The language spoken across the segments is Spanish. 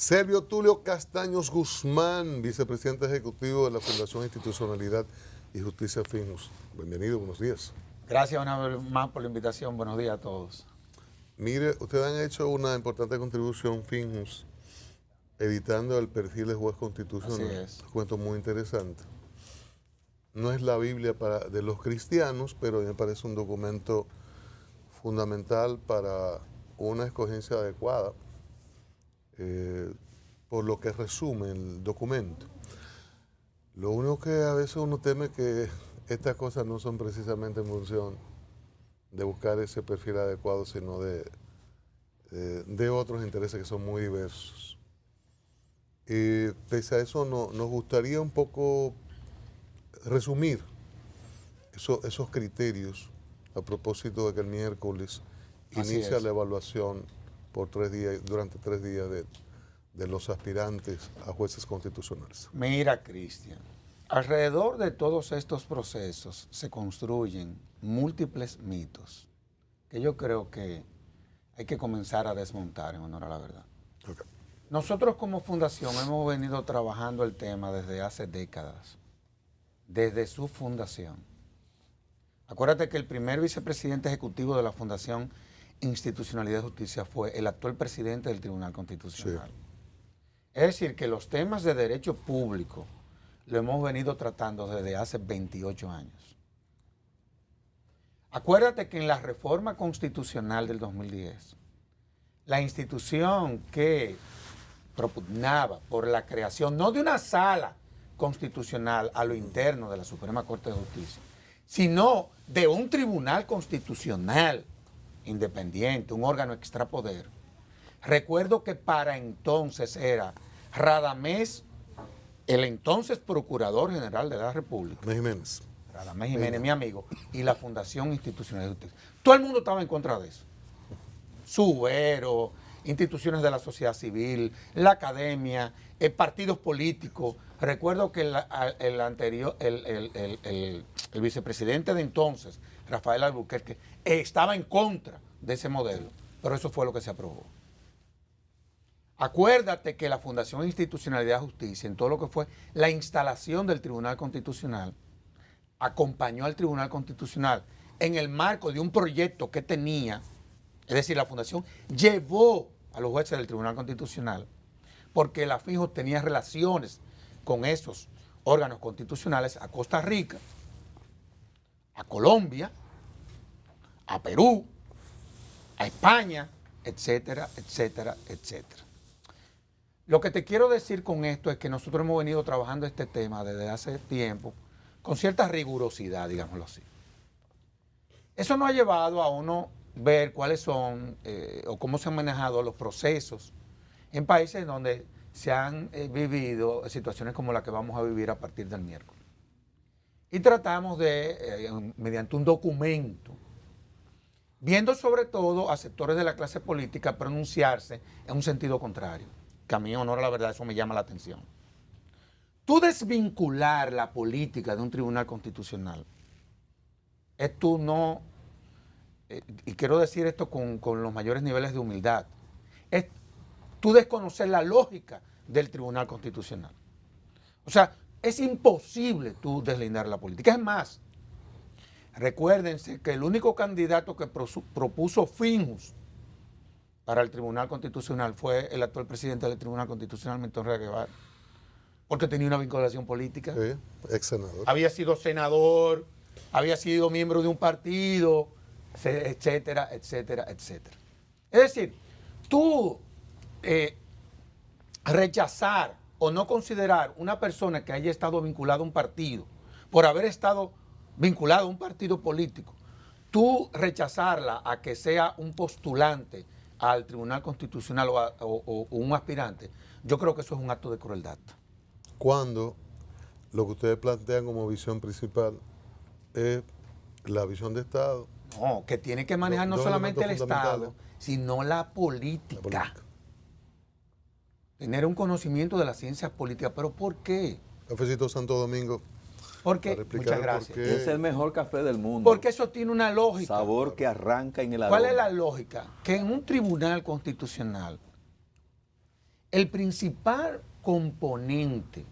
Servio Tulio Castaños Guzmán, vicepresidente ejecutivo de la Fundación Institucionalidad y Justicia Finjus. Bienvenido, buenos días. Gracias una vez más por la invitación. Buenos días a todos. Mire, ustedes han hecho una importante contribución, Finjus, editando el perfil de juez constitucional. Así es. Un cuento muy interesante. No es la Biblia de los cristianos, pero me parece un documento fundamental para una escogencia adecuada, por lo que resume el documento. Lo único que a veces uno teme que estas cosas no son precisamente en función de buscar ese perfil adecuado, sino de otros intereses que son muy diversos. Pese a eso, nos gustaría un poco resumir esos criterios a propósito de que el miércoles inicia la evaluación por 3 días, durante 3 días de los aspirantes a jueces constitucionales. Mira, Cristian, alrededor de todos estos procesos se construyen múltiples mitos que yo creo que hay que comenzar a desmontar, en honor a la verdad. Okay. Nosotros como fundación hemos venido trabajando el tema desde hace décadas, desde su fundación. Acuérdate que el primer vicepresidente ejecutivo de la Fundación Institucionalidad y Justicia fue el actual presidente del Tribunal Constitucional. Sí. Es decir, que los temas de derecho público lo hemos venido tratando desde hace 28 años. Acuérdate que en la reforma constitucional del 2010, la institución que propugnaba por la creación, no de una sala constitucional a lo interno de la Suprema Corte de Justicia, sino de un tribunal constitucional independiente, un órgano extrapoder. Recuerdo que para entonces era Radamés, el entonces Procurador General de la República. Jiménez. Radamés Jiménez, mi amigo, y la Fundación Institucional de Justicia. Todo el mundo estaba en contra de eso. Subero, instituciones de la sociedad civil, la academia, partidos políticos. Recuerdo que el vicepresidente de entonces, Rafael Albuquerque, estaba en contra de ese modelo, pero eso fue lo que se aprobó. Acuérdate que la Fundación Institucionalidad y Justicia, en todo lo que fue la instalación del Tribunal Constitucional, acompañó al Tribunal Constitucional en el marco de un proyecto que tenía, es decir, la Fundación llevó a los jueces del Tribunal Constitucional porque la FIJUS tenía relaciones con esos órganos constitucionales a Costa Rica, a Colombia, a Perú, a España, etcétera, etcétera, etcétera. Lo que te quiero decir con esto es que nosotros hemos venido trabajando este tema desde hace tiempo con cierta rigurosidad, digámoslo así. Eso nos ha llevado a uno ver cuáles son o cómo se han manejado los procesos en países donde se han vivido situaciones como la que vamos a vivir a partir del miércoles. Y tratamos de, mediante un documento, viendo sobre todo a sectores de la clase política pronunciarse en un sentido contrario, que a mí, en honor a la verdad, eso me llama la atención. Tú desvincular la política de un tribunal constitucional es tú no, y quiero decir esto con los mayores niveles de humildad, es tú desconocer la lógica del Tribunal Constitucional. O sea, es imposible tú deslindar la política. Es más, recuérdense que el único candidato que propuso Finjus para el Tribunal Constitucional fue el actual presidente del Tribunal Constitucional, Milton Rey Guevara, porque tenía una vinculación política. Sí, ex senador. Había sido senador, había sido miembro de un partido, etcétera, etcétera, etcétera. Es decir, tú rechazar o no considerar una persona que haya estado vinculada a un partido por haber estado vinculado a un partido político, tú rechazarla a que sea un postulante al Tribunal Constitucional o un aspirante, yo creo que eso es un acto de crueldad. Cuando lo que ustedes plantean como visión principal es la visión de Estado. No, que tiene que manejar no solamente el Estado, sino la política. Tener un conocimiento de las ciencias políticas. ¿Pero por qué? Cafecito Santo Domingo. Porque, muchas gracias. Es el mejor café del mundo. Porque eso tiene una lógica. Sabor que arranca en el aroma. ¿Cuál es la lógica? Que en un tribunal constitucional el principal componente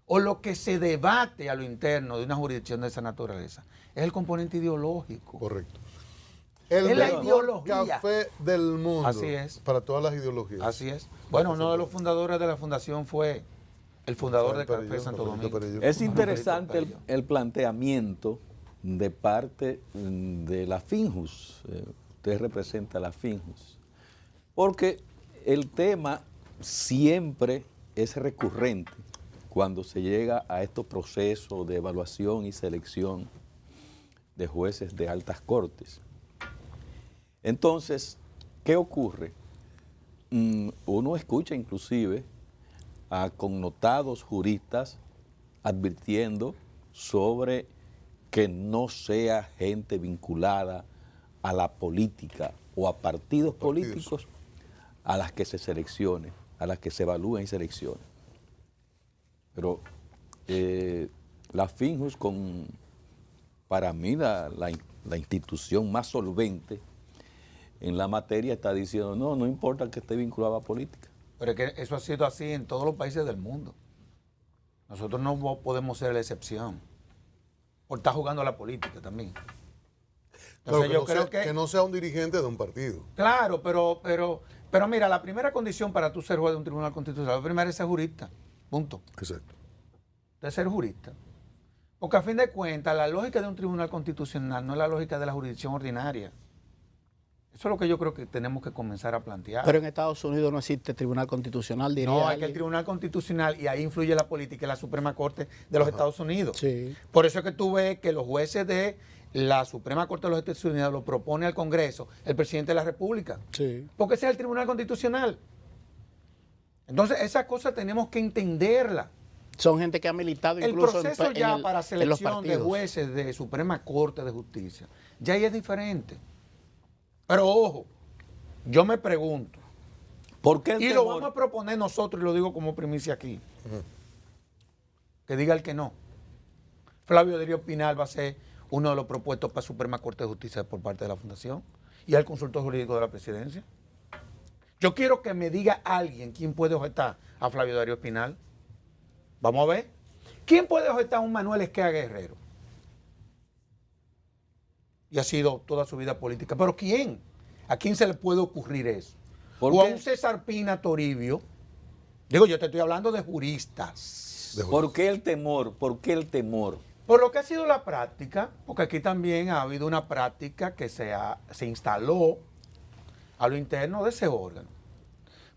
o lo que se debate a lo interno de una jurisdicción de esa naturaleza es el componente ideológico. Correcto. Es la mejor ideología. café del mundo. Así es. Para todas las ideologías. Así es. Bueno, uno de los fundadores de la fundación fue el fundador de Café Perellón, Santo Rafaelito Domingo. Perellón. Es interesante Rafaelito el planteamiento de parte de la FINJUS. Usted representa a la FINJUS. Porque el tema siempre es recurrente cuando se llega a estos procesos de evaluación y selección de jueces de altas cortes. Entonces, ¿qué ocurre? Uno escucha inclusive a connotados juristas advirtiendo sobre que no sea gente vinculada a la política o a partidos políticos a las que se seleccione, a las que se evalúen y seleccionen. Pero la FINJUS, para mí, la institución más solvente en la materia, está diciendo, no importa que esté vinculado a la política. Pero es que eso ha sido así en todos los países del mundo. Nosotros no podemos ser la excepción. Por estar jugando a la política también. Entonces yo creo que no sea un dirigente de un partido. Claro, pero mira, la primera condición para tú ser juez de un tribunal constitucional, la primera es ser jurista. Punto. Exacto. De ser jurista. Porque a fin de cuentas, la lógica de un tribunal constitucional no es la lógica de la jurisdicción ordinaria. Eso es lo que yo creo que tenemos que comenzar a plantear. Pero en Estados Unidos no existe tribunal constitucional, diría No, es que alguien. el tribunal constitucional, y ahí influye la política, es la Suprema Corte de los Estados Unidos. Sí. Por eso es que tú ves que los jueces de la Suprema Corte de los Estados Unidos lo propone al Congreso el presidente de la República. Sí. Porque ese es el tribunal constitucional. Entonces, esas cosas tenemos que entenderlas. Son gente que ha militado El incluso proceso ya para en los selección de partidos. jueces de Suprema Corte de Justicia, ya ahí es diferente. Pero ojo, yo me pregunto, ¿Por qué el y temor? lo vamos a proponer nosotros, y lo digo como primicia aquí, que diga el que no. Flavio Derio Pinal va a ser uno de los propuestos para Suprema Corte de Justicia por parte de la Fundación y al consultor jurídico de la Presidencia. Yo quiero que me diga alguien quién puede objetar a Flavio Darío Espinal. Vamos a ver. ¿Quién puede objetar a un Manuel Esquea Guerrero? Y ha sido toda su vida política. ¿Pero quién? ¿A quién se le puede ocurrir eso? ¿Por O a qué? un César Pina Toribio. Digo, yo te estoy hablando de juristas. ¿Por qué el temor? ¿Por qué el temor? Por lo que ha sido la práctica, porque aquí también ha habido una práctica que se instaló a lo interno de ese órgano.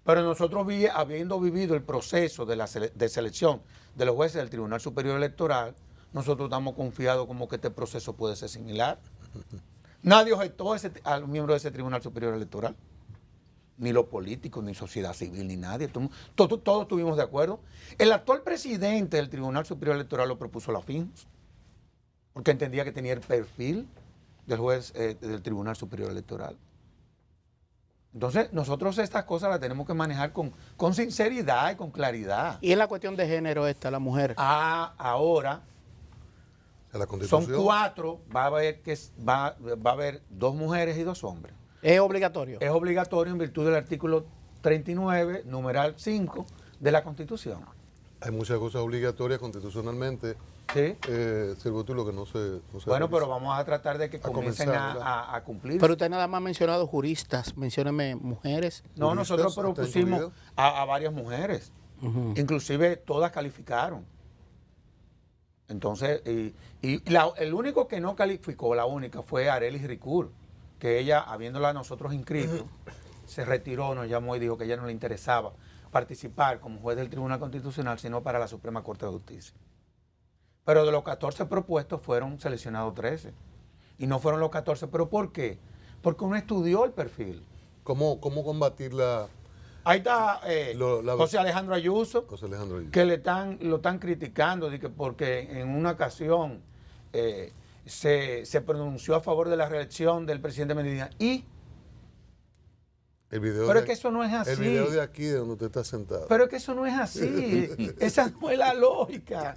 Pero nosotros, habiendo vivido el proceso de selección de los jueces del Tribunal Superior Electoral, nosotros estamos confiados como que este proceso puede ser similar. Nadie objetó a los miembros de ese Tribunal Superior Electoral, ni los políticos, ni sociedad civil, ni nadie. Todos estuvimos de acuerdo. El actual presidente del Tribunal Superior Electoral lo propuso la FINJUS, porque entendía que tenía el perfil del juez del Tribunal Superior Electoral. Entonces, nosotros estas cosas las tenemos que manejar con sinceridad y con claridad. Y en la cuestión de género esta, la mujer. Ahora En la son Constitución. 4, va a haber 2 mujeres y 2 hombres. ¿Es obligatorio? Es obligatorio en virtud del artículo 39, numeral 5 de la Constitución. Hay muchas cosas obligatorias constitucionalmente, ¿Sí? Silvio, que no se Bueno, realizan. pero vamos a tratar de que comiencen comenzar, a cumplir. Pero usted nada más ha mencionado juristas, mencióneme mujeres. No, juristas, nosotros ¿está propusimos incluido? a varias mujeres. Inclusive todas calificaron. Entonces, el único que no calificó, la única, fue Arelis Ricur, que ella, habiéndola nosotros inscrito, se retiró, nos llamó y dijo que a ella no le interesaba participar como juez del Tribunal Constitucional, sino para la Suprema Corte de Justicia. Pero de los 14 propuestos fueron seleccionados 13. Y no fueron los 14. ¿Pero por qué? Porque uno estudió el perfil. ¿Cómo combatir la Ahí está la- José Alejandro Ayuso, José Alejandro Ayuso? que lo están criticando porque en una ocasión se pronunció a favor de la reelección del presidente Medina. El video Pero de- es que eso no es así. El video de aquí, de donde usted está sentado. Pero es que eso no es así. Esa no es la lógica.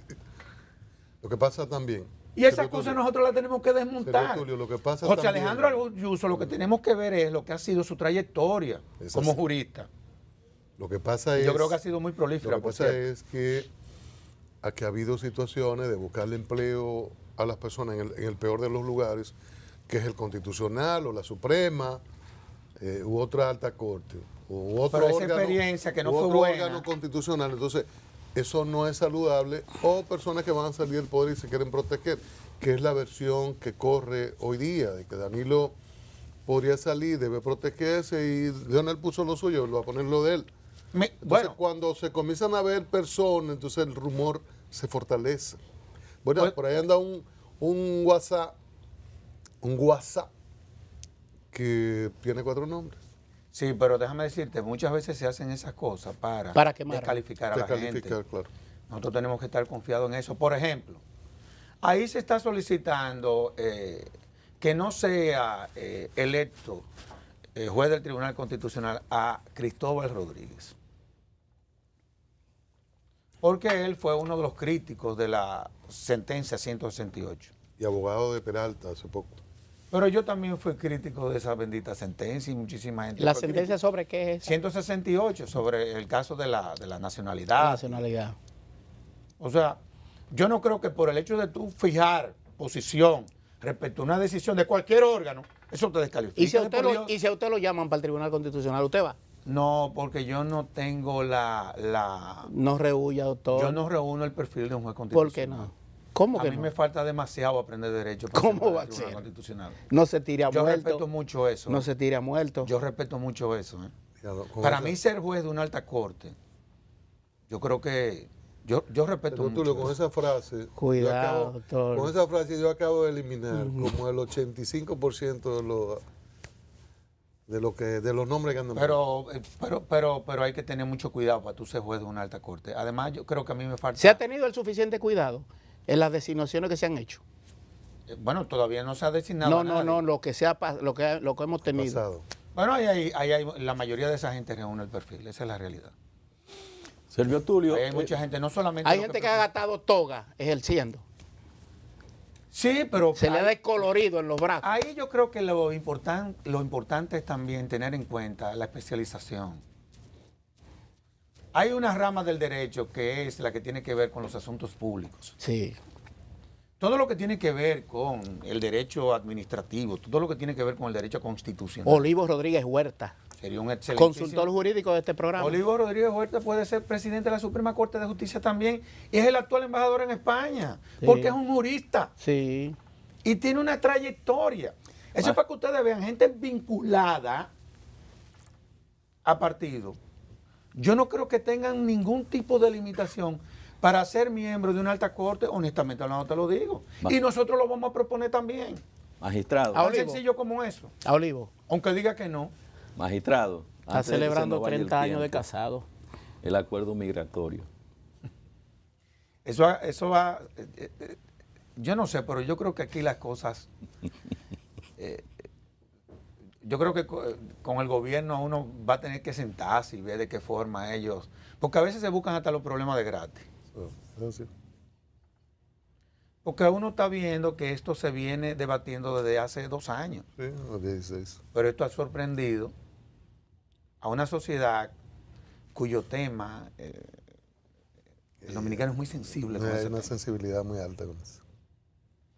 Lo que pasa también. Y esas Sergio cosas Tulio, nosotros las tenemos que desmontar. Sergio Tulio, lo que pasa José también- Alejandro Ayuso, lo que tenemos que ver es lo que ha sido su trayectoria Es como así. jurista. Lo que pasa es... Yo creo que ha sido muy prolífera. Lo que por pasa cierto. es que aquí ha habido situaciones de buscarle empleo a las personas en el peor de los lugares, que es el Constitucional o la Suprema, u otra alta corte, u otro Pero esa órgano, experiencia que no u fue otro buena. órgano constitucional. Entonces, eso no es saludable. O personas que van a salir del poder y se quieren proteger, que es la versión que corre hoy día, de que Danilo podría salir, debe protegerse, y Leonel puso lo suyo, lo va a poner lo de él. Entonces, Bueno, cuando se comienzan a ver personas, entonces el rumor se fortalece. Bueno, Pues- por ahí anda un WhatsApp que tiene 4 nombres. sí, pero déjame decirte, muchas veces se hacen esas cosas Para quemar. descalificar a la Descalificar, gente. claro. Nosotros tenemos que estar confiados en eso. Por ejemplo, ahí se está solicitando que no sea electo juez del Tribunal Constitucional a Cristóbal Rodríguez. Porque él fue uno de los críticos de la sentencia 168. Y abogado de Peralta hace poco. Pero yo también fui crítico de esa bendita sentencia y muchísima gente. ¿La fue sentencia crítica. sobre qué es? 168 sobre el caso de la nacionalidad. Nacionalidad. O sea, yo no creo que por el hecho de tú fijar posición respecto a una decisión de cualquier órgano, eso te descalifica. ¿Y si por Dios. y si a usted lo llaman para el Tribunal Constitucional, usted va? No, porque yo no tengo No rehuya, doctor. yo no reúno el perfil de un juez ¿Por constitucional. qué no? ¿Cómo A que mí no? me falta demasiado aprender derecho para ¿Cómo ser va a juez del Tribunal ser? Constitucional. No se tire a Yo muerto. respeto mucho eso. No se tire a muerto. Yo respeto mucho eso. Ya no, con Para esa- mí ser juez de una alta corte, yo creo que yo respeto Pero, mucho Tulio, con eso. esa frase, Cuidado, doctor. con esa frase yo acabo de eliminar como el 85% de los nombres que andan. Pero hay que tener mucho cuidado para tú ser juez de una alta corte. Además, yo creo que a mí me falta... ¿Se ha tenido el suficiente cuidado en las designaciones que se han hecho? Bueno, todavía no se ha designado No, a no, nadie. no, lo que hemos tenido. pasado. Bueno, la mayoría de esa gente reúne el perfil, esa es la realidad. Servio Tulio, Ahí hay mucha gente, no solamente... Hay los gente que ha gastado toga ejerciendo. Sí, pero... Se le da descolorido en los brazos. Ahí yo creo que lo importante es también tener en cuenta la especialización. Hay una rama del derecho que es la que tiene que ver con los asuntos públicos. Sí. Todo lo que tiene que ver con el derecho administrativo, todo lo que tiene que ver con el derecho constitucional. Olivo Rodríguez Huerta, Sería un excelente consultor jurídico de este programa. Olivo Rodríguez Huerta puede ser presidente de la Suprema Corte de Justicia también y es el actual embajador en España, Sí. porque es un jurista Sí. y tiene una trayectoria. Eso es para que ustedes vean, gente vinculada a partido. Yo no creo que tengan ningún tipo de limitación para ser miembro de una alta corte, honestamente hablando te lo digo. Va. Y nosotros lo vamos a proponer también. magistrado, Tan Olivo. sencillo como eso. A Olivo. Aunque diga que no. magistrado. Está antes de que se celebrando nos vaya el 30 años de tiempo, casado. El acuerdo migratorio. Eso va, yo no sé, pero yo creo que aquí las cosas, yo creo que con el gobierno uno va a tener que sentarse y ver de qué forma ellos, porque a veces se buscan hasta los problemas de gratis. Eso sí. Porque uno está viendo que esto se viene debatiendo desde hace 2 años, Sí, los 16. pero esto ha sorprendido a una sociedad cuyo tema, el dominicano es muy sensible con Hay ese una tema. sensibilidad muy alta con eso.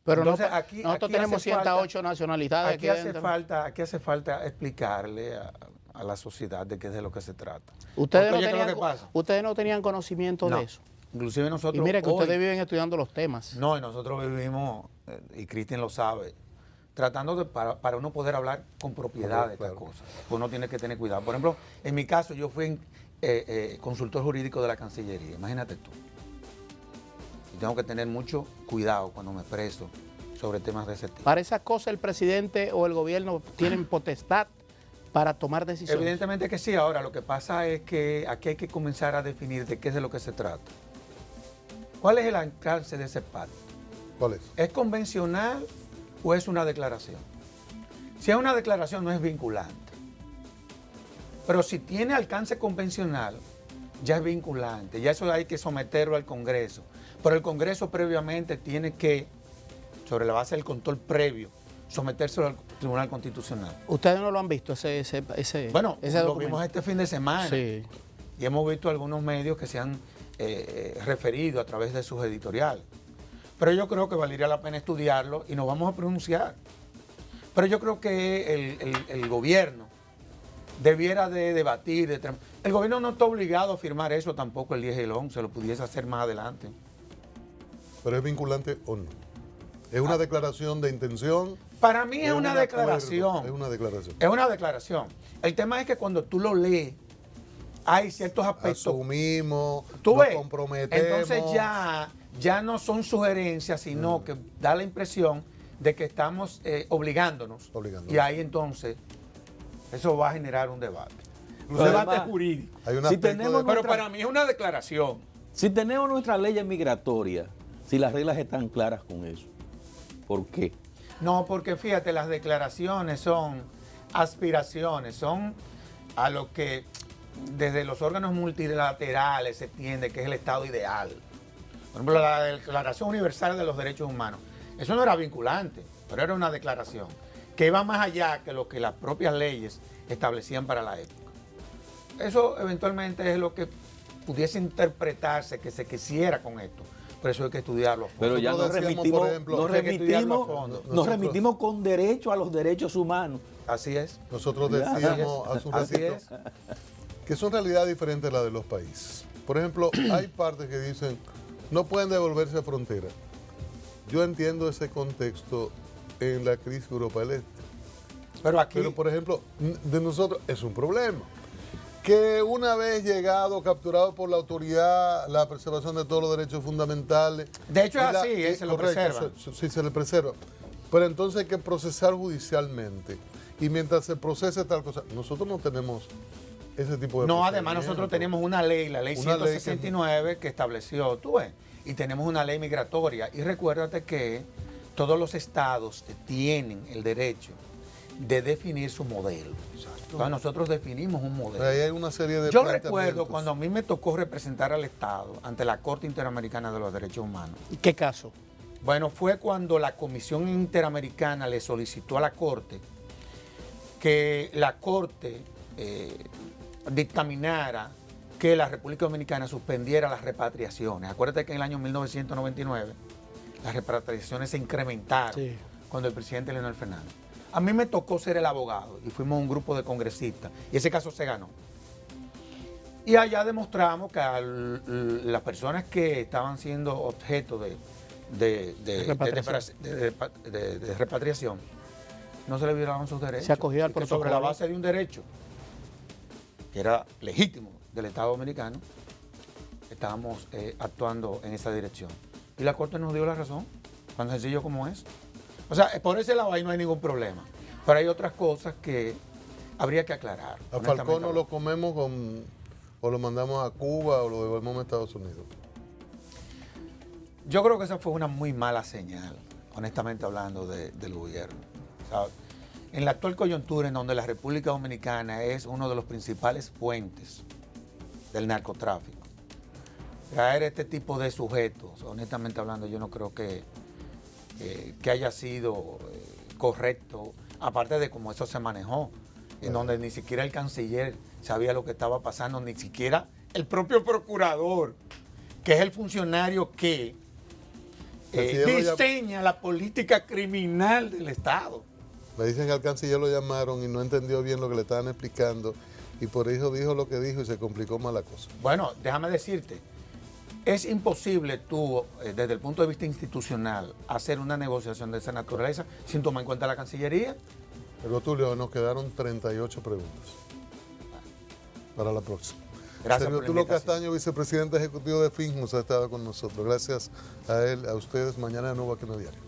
Pero Entonces, no, aquí nosotros hace tenemos falta- 108 nacionalidades. Aquí hace falta explicarle a la sociedad de qué es de lo que se trata. Ustedes Porque, no, oye, ¿qué es lo tenían, que pasa? ustedes no tenían conocimiento No. de eso. Inclusive nosotros Y mire que hoy- ustedes viven estudiando los temas. No, y nosotros vivimos, y Cristian lo sabe, tratando de para uno poder hablar con propiedad de estas Claro. cosas. Uno tiene que tener cuidado. Por ejemplo, en mi caso yo fui consultor jurídico de la Cancillería, imagínate tú. Y tengo que tener mucho cuidado cuando me expreso sobre temas de ese tipo. Para esas cosas el presidente o el gobierno tienen potestad para tomar decisiones. Evidentemente que sí. Ahora, lo que pasa es que aquí hay que comenzar a definir de qué es de lo que se trata. ¿Cuál es el alcance de ese pacto? ¿Cuál es? ¿Es convencional o es una declaración? Si es una declaración, no es vinculante. Pero si tiene alcance convencional, ya es vinculante. Ya eso hay que someterlo al Congreso. Pero el Congreso previamente tiene que, sobre la base del control previo, sometérselo al Tribunal Constitucional. Ustedes no lo han visto, ese Bueno, ese lo documento. vimos este fin de semana. Sí. y hemos visto algunos medios que se han referido a través de sus editoriales. Pero yo creo que valdría la pena estudiarlo y nos vamos a pronunciar. Pero yo creo que el gobierno debiera de debatir. El gobierno no está obligado a firmar eso tampoco el 10 y el 11, lo pudiese hacer más adelante. ¿Pero es vinculante o no? ¿Es una declaración de intención? Para mí es ¿O una un declaración. acuerdo? Es una declaración. Es una declaración. El tema es que cuando tú lo lees, hay ciertos aspectos. Asumimos, Tú nos ves, comprometemos. entonces ya no son sugerencias, sino que da la impresión de que estamos obligándonos. Y ahí entonces eso va a generar un debate. Un Pero debate además, jurídico. Hay un si aspecto tenemos Pero nuestra- para mí es una declaración. Si tenemos nuestras leyes migratorias, si las reglas están claras con eso, ¿por qué? No, porque fíjate, las declaraciones son aspiraciones, son a lo que desde los órganos multilaterales se entiende que es el estado ideal. Por ejemplo, la Declaración Universal de los Derechos Humanos. Eso no era vinculante, pero era una declaración que iba más allá que lo que las propias leyes establecían para la época. Eso eventualmente es lo que pudiese interpretarse que se quisiera con esto. Por eso hay que estudiarlo a fondo. Pero ya Nosotros nos decíamos, remitimos, por ejemplo, nos hay que estudiarlo a remitimos, fondo. nos Nosotros- remitimos con derecho a los derechos humanos. Así es. Nosotros Ya. decíamos hace un Así ratito es. que son realidades diferentes a las de los países. Por ejemplo, hay partes que dicen no pueden devolverse a frontera. Yo entiendo ese contexto en la crisis Europa del Este. Pero aquí, Pero, por ejemplo, de nosotros es un problema. Que una vez llegado, capturado por la autoridad, la preservación de todos los derechos fundamentales. de hecho es y la- así, se lo correcto, preserva. Sí, se le preserva. Pero entonces hay que procesar judicialmente. Y mientras se procese tal cosa, nosotros no tenemos ese tipo de No, además procedimiento. nosotros tenemos una ley, la ley Una ley 169, que estableció, tú ves, y tenemos una ley migratoria. Y recuérdate que todos los estados tienen el derecho de definir su modelo. Entonces nosotros definimos un modelo. Ahí hay una serie de Yo planteamientos. recuerdo cuando a mí me tocó representar al Estado ante la Corte Interamericana de los Derechos Humanos. ¿Y qué caso? Bueno, fue cuando la Comisión Interamericana le solicitó a la Corte que la Corte dictaminara que la República Dominicana suspendiera las repatriaciones. Acuérdate que en el año 1999 las repatriaciones se incrementaron Sí. cuando el presidente Leonel Fernández. A mí me tocó ser el abogado y fuimos un grupo de congresistas y ese caso se ganó. Y allá demostramos que a las personas que estaban siendo objeto de repatriación no se les violaban sus derechos. Se acogió al Y que sobre la protocolo. base de un derecho que era legítimo del Estado Dominicano, estábamos actuando en esa dirección. Y la Corte nos dio la razón, tan sencillo como es. O sea, por ese lado ahí no hay ningún problema. Pero hay otras cosas que habría que aclarar. A honestamente Falcón no hablando. lo comemos o lo mandamos a Cuba o lo devolvemos a Estados Unidos. Yo creo que esa fue una muy mala señal, honestamente hablando, del gobierno. O sea, en la actual coyuntura en donde la República Dominicana es uno de los principales puentes del narcotráfico, traer este tipo de sujetos, honestamente hablando, yo no creo que haya sido correcto, aparte de cómo eso se manejó, en donde ni siquiera el canciller sabía lo que estaba pasando, ni siquiera el propio procurador, que es el funcionario que Canciller lo llama- diseña la política criminal del Estado. Me dicen que al canciller lo llamaron y no entendió bien lo que le estaban explicando y por eso dijo lo que dijo y se complicó más la cosa. Bueno, déjame decirte, es imposible tú, desde el punto de vista institucional, hacer una negociación de esa naturaleza sin tomar en cuenta la Cancillería. Pero Tulio, nos quedaron 38 preguntas para la próxima. Gracias Sergio por la Tulio invitación. Castaño, vicepresidente ejecutivo de Finjus, ha estado con nosotros. Gracias a él, a ustedes. Mañana de nuevo aquí en el diario.